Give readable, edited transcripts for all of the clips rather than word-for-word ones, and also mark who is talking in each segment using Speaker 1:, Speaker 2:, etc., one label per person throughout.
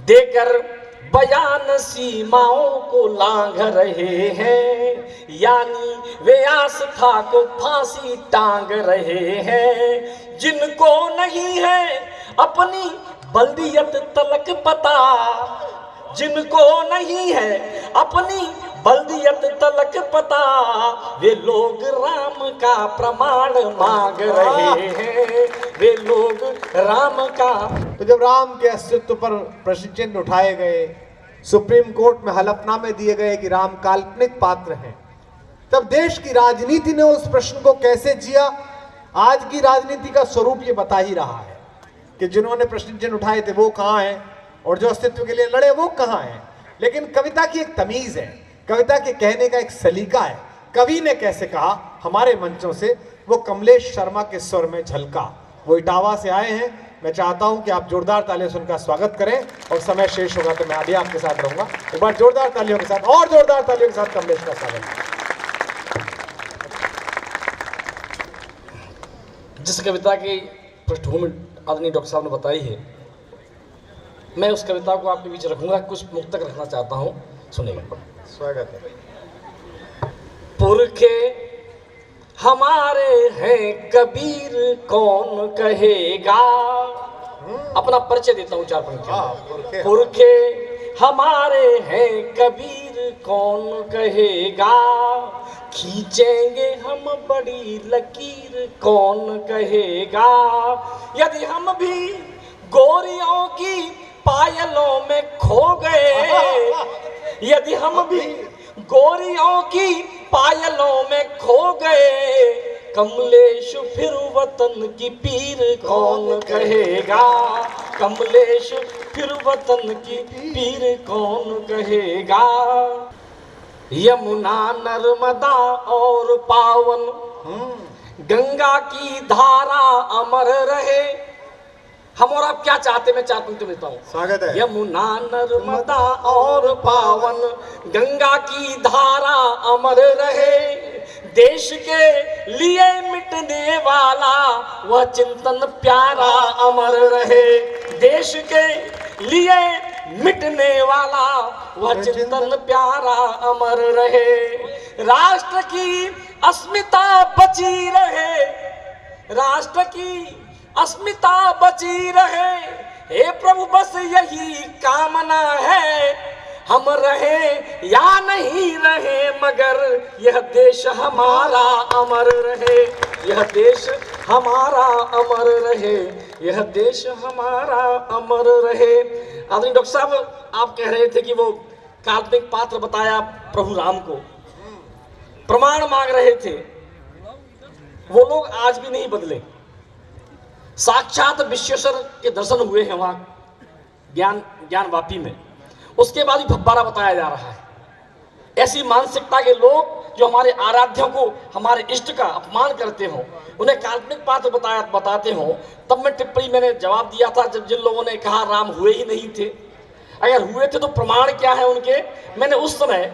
Speaker 1: देकर बयान सीमाओं को लांघ रहे हैं, यानी वे आस्था को फांसी टांग रहे हैं। जिनको नहीं है अपनी बल्दियत तलक पता, जिनको नहीं है अपनी बल्दियत तलक पता, वे लोग राम का प्रमाण मांग रहे हैं, वे लोग राम का।
Speaker 2: तो जब राम के अस्तित्व पर प्रश्न चिन्ह उठाए गए, सुप्रीम कोर्ट में हलफनामे दिए गए कि राम काल्पनिक पात्र हैं, तब देश की राजनीति ने उस प्रश्न को कैसे जिया, आज की राजनीति का स्वरूप ये बता ही रहा है कि जिन्होंने प्रश्न चिन्ह उठाए थे वो कहाँ हैं और जो अस्तित्व के लिए लड़े वो कहाँ हैं। लेकिन कविता की एक तमीज है, कविता के कहने का एक सलीका है। कवि ने कैसे कहा हमारे मंचों से, वो कमलेश शर्मा के स्वर में झलका। वो इटावा से आए हैं। मैं चाहता हूं कि आप जोरदार तालियों से उनका स्वागत करें और समय शेष होगा तो मैं आगे आपके साथ रहूंगा। एक बार जोरदार तालियों के साथ और जोरदार तालियों के साथ कमलेश का स्वागत।
Speaker 1: जिस कविता की पृष्ठभूमि आदरणीय डॉक्टर साहब ने बताई है, मैं उस कविता को आपके बीच रखूंगा, कुछ मुक्तक रखना चाहता हूं, सुनिएगा।
Speaker 2: स्वागत है।
Speaker 1: पुरखे हमारे हैं कबीर कौन कहेगा। अपना परिचय देता हूं चार पंक्तियों। पुरखे हमारे हैं कबीर कौन कहेगा, खींचेंगे हम बड़ी लकीर कौन कहेगा। यदि हम भी गोरियों की पायलों में खो गए, यदि हम भी गोरियों की पायलों में खो गए, कमलेश फिर वतन की पीर कौन कहेगा। कमलेश फिर वतन की पीर कौन कहेगा। यमुना नर्मदा और पावन गंगा की धारा अमर रहे। हम और आप क्या चाहते, मैं चार पंक्ति देता हूँ।
Speaker 2: स्वागत है।
Speaker 1: यमुना नर्मदा और पावन गंगा की धारा अमर रहे, देश के लिए मिटने वाला वह चिंतन प्यारा अमर रहे। देश के लिए मिटने वाला वह चिंतन प्यारा अमर रहे। राष्ट्र की अस्मिता बची रहे, राष्ट्र की अस्मिता बची रहे। हे प्रभु बस यही कामना है, हम रहे या नहीं रहे मगर यह देश हमारा अमर रहे। यह देश हमारा अमर रहे, यह देश हमारा अमर रहे। आदरणीय डॉक्टर साहब, आप कह रहे थे कि वो काल्पनिक पात्र बताया प्रभु राम को, प्रमाण मांग रहे थे। वो लोग आज भी नहीं बदले। साक्षात विश्वेश्वर के दर्शन हुए हैं वहां ज्ञानवापी में, उसके बाद भी फब्बारा बताया जा रहा है। ऐसी मानसिकता के लोग जो हमारे आराध्यों को, हमारे इष्ट का अपमान करते हो, उन्हें काल्पनिक पात्र बताते हो। तब मैं टिप्पणी मैंने जवाब दिया था जब जिन लोगों ने कहा राम हुए ही नहीं थे। अगर हुए थे तो प्रमाण क्या है उनके। मैंने उस समय,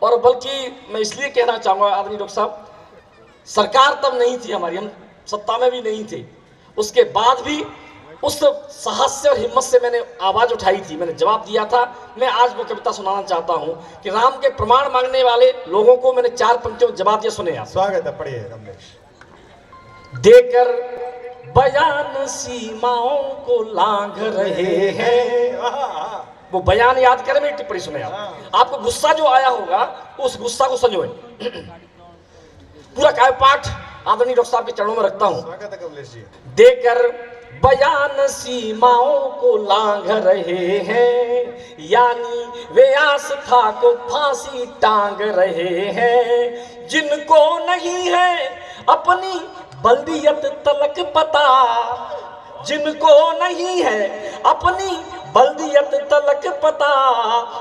Speaker 1: और बल्कि मैं इसलिए कहना चाहूँगा आदरणीय डॉक्टर साहब, सरकार तब नहीं थी हमारी, हम सत्ता में भी नहीं थे, उसके बाद भी उस साहस से और हिम्मत से मैंने आवाज उठाई थी, मैंने जवाब दिया था। मैं आज वो कविता सुनाना चाहता हूं कि राम के प्रमाण मांगने वाले लोगों को मैंने चार पंक्तियों में जवाब दिया। सुने आप।
Speaker 2: स्वागत है, पढ़िए कमलेश।
Speaker 1: देकर बयान सीमाओं को लांघ रहे हैं। वो बयान याद करें, मेरी टिप्पणी सुने आप। आपको गुस्सा जो आया होगा उस गुस्सा को संजोए। पूरा काव्य पाठ आदरणीय डॉक्टर साहब के चरणों में रखता हूं।
Speaker 2: स्वागत है कमलेश जी।
Speaker 1: देकर बयान सीमाओं को लांघ रहे हैं, यानी वे आस्था को फांसी टांग रहे हैं। जिनको नहीं है अपनी बल्दियत तलक पता, जिनको नहीं है अपनी बल्दियत तलक पता,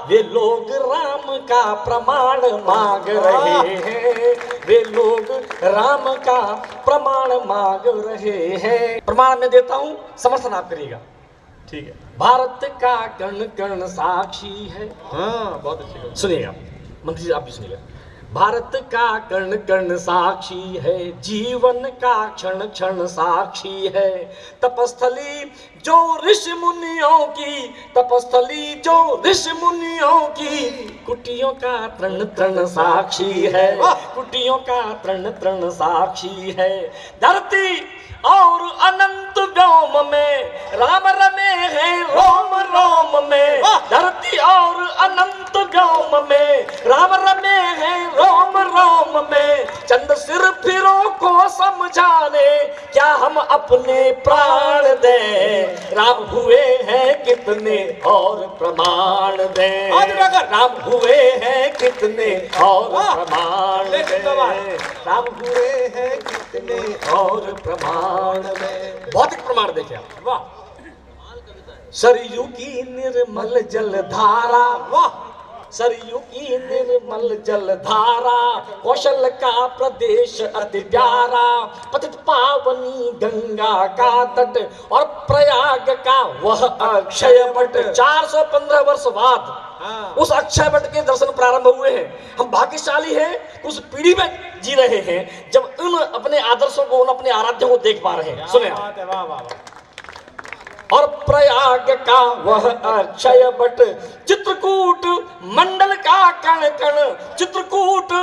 Speaker 1: वे लोग राम का प्रमाण मांग रहे हैं। वे लोग राम का प्रमाण मांग रहे हैं। प्रमाण मैं देता हूं, समर्थन आप करिएगा। ठीक है। भारत का कण कण साक्षी है।
Speaker 2: हाँ, बहुत अच्छी।
Speaker 1: सुनिएगा मंत्री जी, आप भी सुनिएगा। भारत का कण कण साक्षी है, जीवन का क्षण क्षण साक्षी है। तपस्थली जो ऋषि मुनियों की, तपस्थली जो ऋषि मुनियों की, कुटियों का तृण तृण साक्षी है, कुटियों का तृण तृण साक्षी है। धरती और अनंत व्योम में राम रमे हैं रोम रोम में, धरती और अनंत व्योम में राम रमे हैं रोम रोम में। चंद सिर फिरों को समझाने क्या हम अपने प्राण दें, राम हुए हैं कितने और प्रमाण दें, राम हुए हैं कितने और प्रमाण दें, राम हुए हैं कितने और प्रमाण। भौतिक प्रमाण देखे आप, वाह। सरयू की निर्मल जल धारा, वाह, सरयू की निर्मल जल धारा, कौशल का प्रदेश अति प्यारा, पतित पावनी गंगा का तट और प्रयाग का वह अक्षय वट। 415 वर्ष बाद उस अक्षय वट के दर्शन प्रारंभ हुए हैं। हम भाग्यशाली हैं, उस पीढ़ी में जी रहे हैं जब उन अपने आदर्शों को, उन अपने आराध्यों को देख पा रहे हैं। सुने, और प्रयाग का वह अक्षय वट, चित्रकूट मंडल का कण कण, चित्रकूट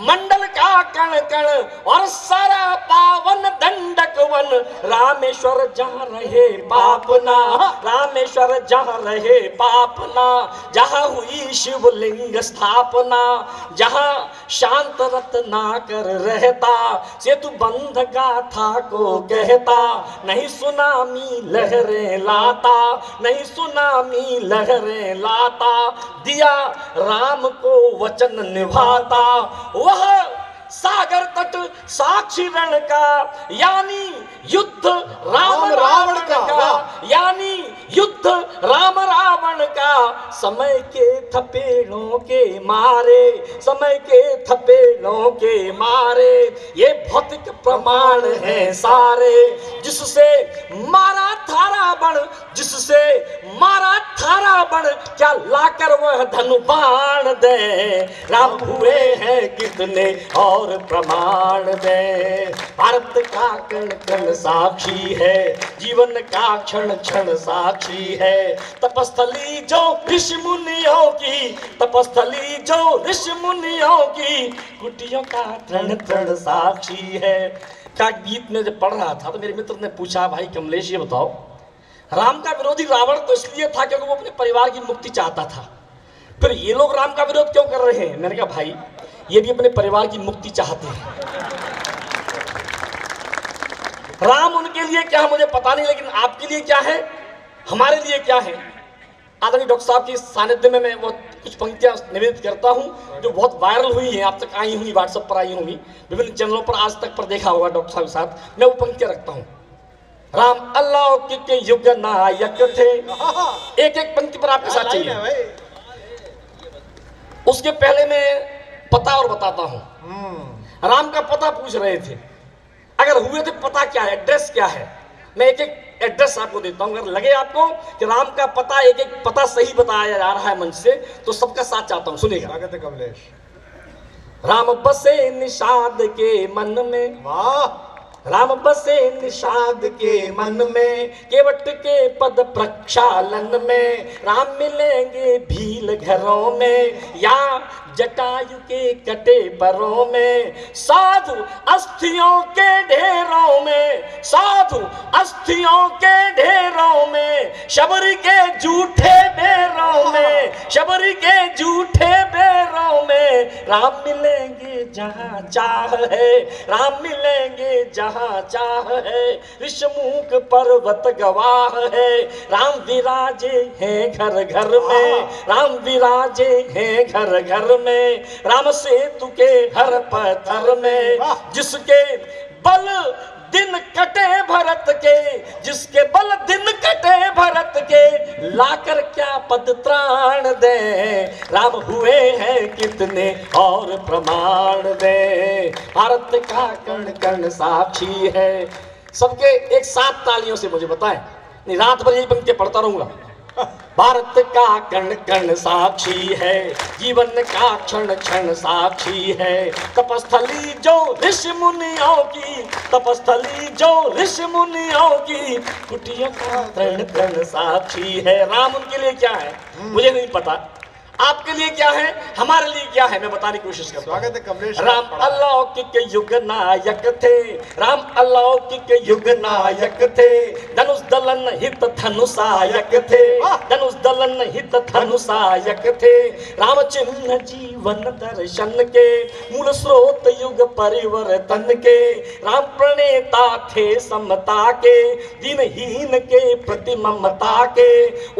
Speaker 1: मंडल का कण कण और सारा पावन दंडक वन। रामेश्वर जहाँ रहे पापना, रामेश्वर जहाँ रहे पापना, जहाँ हुई शिवलिंग स्थापना, जहाँ शांत रत्नाकर रहता, सेतु बंध गाथा को कहता, नहीं सुनामी लहरें लाता, नहीं सुनामी लहरें लाता, दिया राम को वचन निभाता। वह सागर तट साक्षी रण का, यानी युद्ध राम रावण का, यानी युद्ध राम रावण का। समय के थपेड़ों के मारे, समय के थपेड़ों के मारे, ये भौतिक प्रमाण है सारे। जिससे मारा था रावण, जिससे मारा था रावण, क्या लाकर वह धनु बाण दे, राम हुए हैं कितने और प्रमाण दे। भारत का कण कण साक्षी है, जीवन का क्षण क्षण साक्षी है। तपस्थली जो ऋषि मुनियों की, तपस्थली जो ऋषि मुनियों की, कुटियों का तृण तृण साक्षी है। क्या गीत में जब पढ़ रहा था तो मेरे मित्र ने पूछा, भाई कमलेश ये बताओ, राम का विरोधी रावण तो इसलिए था क्योंकि वो अपने परिवार की मुक्ति चाहता था, फिर ये लोग राम का विरोध क्यों कर रहे हैं? मैंने कहा भाई ये भी अपने परिवार की मुक्ति चाहते हैं। राम उनके लिए क्या है मुझे पता नहीं, लेकिन आपके लिए क्या है, हमारे लिए क्या है। आदरणीय डॉक्टर साहब की सानिध्य में मैं वो कुछ पंक्तियां निवेदित करता हूं जो बहुत वायरल हुई हैं, आप तक आई होंगी, व्हाट्सएप पर आई होंगी, विभिन्न चैनलों पर आज तक पर देखा होगा डॉक्टर साहब के साथ। मैं वो पंक्तियां रखता हूं। राम अलौकिक युग नायक थे, एक एक पंक्ति पर आपके साथ चाहिए। उसके पहले मैं पता और बताता हूं। राम का पता पूछ रहे थे, अगर हुए थे पता क्या है, एड्रेस क्या है। मैं एक एक एड्रेस आपको देता हूं, अगर लगे आपको कि राम का पता एक एक पता सही बताया जा रहा है मंच से, तो सबका साथ चाहता हूं, सुनिएगा। स्वागत है कमलेश। राम बसे निषाद के मन में, वाह, राम बसे निषाद के मन में, केवट के पद प्रक्षालन में, राम मिलेंगे भील घरों में या जटायु के कटे परों में, साधु अस्थियों के ढेरों में, साधु अस्थियों के ढेरों में, शबरी के झूठे बेरों में, शबरी के झूठे बेरों में, राम मिलेंगे जहां चाह है, राम मिलेंगे जहां चाह है। ऋषमुख पर्वत गवाह है, राम विराजे हैं घर घर में, राम विराजे हैं घर घर में, राम सेतु के हर पत्थर में, जिसके बल दिन कटे भरत के, जिसके बल दिन कटे भरत के, लाकर क्या पद त्राण दे, राम हुए हैं कितने और प्रमाण दे। भारत का कण कण साक्षी है। सबके एक साथ तालियों से मुझे बताएं, नहीं रात भर यही पंक्ति पढ़ता रहूंगा। भारत का कण कण साक्षी है, जीवन का क्षण क्षण साक्षी है। तपस्थली जो ऋषि मुनियों की, तपस्थली जो ऋषि मुनियों की, कुटियों का कण कण साक्षी है। राम उनके लिए क्या है मुझे नहीं पता, आपके लिए क्या है, हमारे लिए क्या है, मैं बताने की कोशिश करता हूं।
Speaker 2: स्वागत है कमलेश।
Speaker 1: राम अलौकिक युग नायक थे, राम अलौकिक युग नायक थे। धनुष दलन हित धनुषायक थे, धनुष दलन हित धनुषायक थे। राम चिन्ह जीवन दर्शन के, मूल स्रोत युग परिवर्तन के। राम प्रणेता थे समता के, दीनहीन के प्रति ममता के।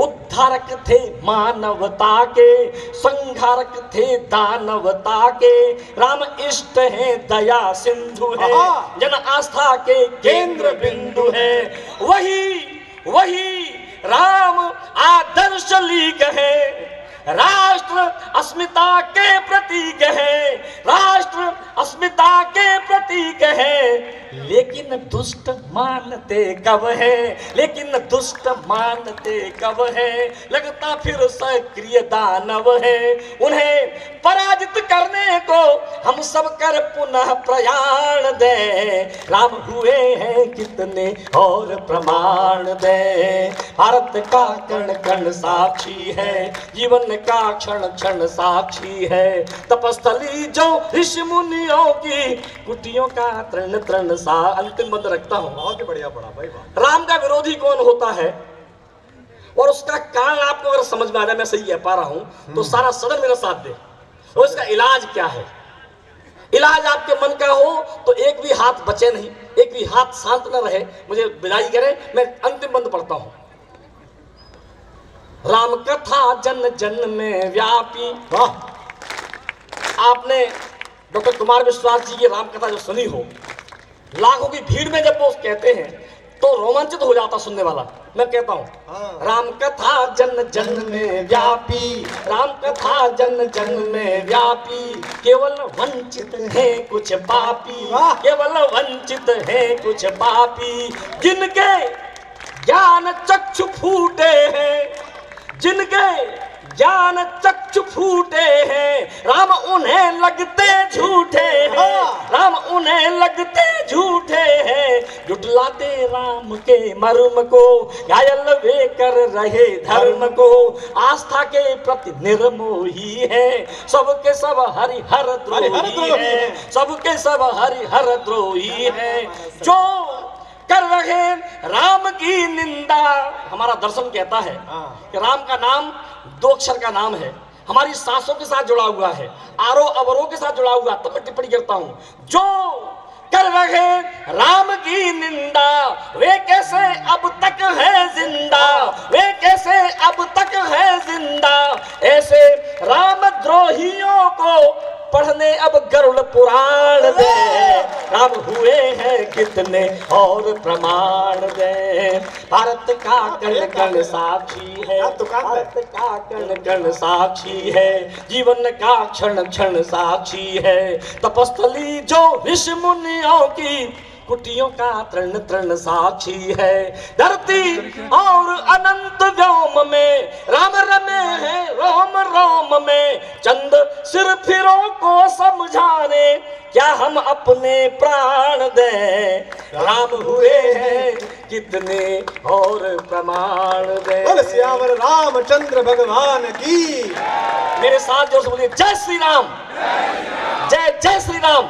Speaker 1: उद्धारक थे मानवता के, संहारक थे दानवता के। राम इष्ट है दया सिंधु है, जन आस्था के केंद्र बिंदु है। वही राम आदर्श लीक है, राष्ट्र अस्मिता के प्रतीक है, राष्ट्र अस्मिता के प्रतीक है। लेकिन दुष्ट मानते कब है, लेकिन दुष्ट मानते कब है। लगता फिर सक्रिय दानव है, उन्हें पराजित करने को हम सब कर पुनः प्रयाण दें। राम हुए हैं कितने और प्रमाण दें। भारत का कण कण साक्षी है, जीवन का क्षण क्षण साक्षी है। तपस्थली जो ऋषि मुनियों की, कुटियों का तृण तृण सा। अंतिम मंत्र रखता हूं।
Speaker 2: बहुत ही बढ़िया पढ़ा भाई,
Speaker 1: राम का विरोधी कौन होता है और उसका कारण आपको अगर समझ में आ जाए, मैं सही कह पा रहा हूं तो सारा सदन मेरा साथ दे। और इसका इलाज क्या है, इलाज आपके मन का हो तो एक भी हाथ बचे नहीं, एक भी हाथ शांत न रहे, मुझे विदाई करें। मैं अंतिम मंत्र पढ़ता हूं। राम कथा जन जन में व्यापी। आपने डॉक्टर कुमार विश्वास जी की राम कथा जो सुनी हो, लाखों की भीड़ में जब वो कहते हैं तो रोमांचित हो जाता सुनने वाला। मैं कहता हूं, राम कथा जन जन में व्यापी, राम कथा जन जन में व्यापी। केवल वंचित है कुछ पापी, केवल वंचित है कुछ पापी। जिनके ज्ञान चक्षु फूटे हैं, जिनके ज्ञान चक्षु फूटे हैं, राम उन्हें लगते झूठे हैं, राम उन्हें लगते झूठे हैं। जुटलाते राम के मर्म को, घायल वे कर रहे धर्म को। आस्था के प्रति निर्मोही है, सबके सब हरिहर द्रोही है, सबके सब हरिहर द्रोही है। जो कर रहे राम की निंदा। हमारा दर्शन कहता है कि राम का नाम दो अक्षर का नाम है, हमारी सांसों के साथ जुड़ा हुआ है, आरो अवरों के साथ जुड़ा हुआ। तब मैं टिप्पणी करता हूं, जो कर रहे राम की निंदा, वे कैसे अब तक है जिंदा, वे कैसे अब तक है जिंदा। ऐसे राम द्रोहियों को पढ़ने अब गरुड़ पुराण दे। राम हुए हैं कितने और प्रमाण दे। भारत का कण कण साक्षी है, भारत का कण कण साक्षी है, जीवन का क्षण क्षण साक्षी है। तपस्थली जो ऋषि मुनियों की, कुटियों का तृण तृण साक्षी है। धरती और अनंत व्योम में राम रमे हैं रोम रोम में। चंद सिर फिरों को समझाने क्या हम अपने प्राण दें। राम हुए हैं कितने और प्रमाण दें।
Speaker 2: बोल सियावर रामचंद्र भगवान की।
Speaker 1: मेरे साथ जोर से बोलिए, जय श्री राम, जय जय श्री राम।